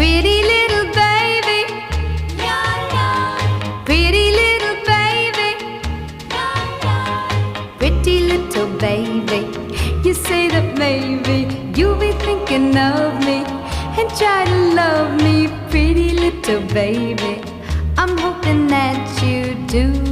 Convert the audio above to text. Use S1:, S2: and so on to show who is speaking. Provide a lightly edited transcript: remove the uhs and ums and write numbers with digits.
S1: Pretty little baby, pretty little baby, pretty little baby. You say that maybe you'll be thinking of me and try to love me, pretty little baby. I'm hoping that you do.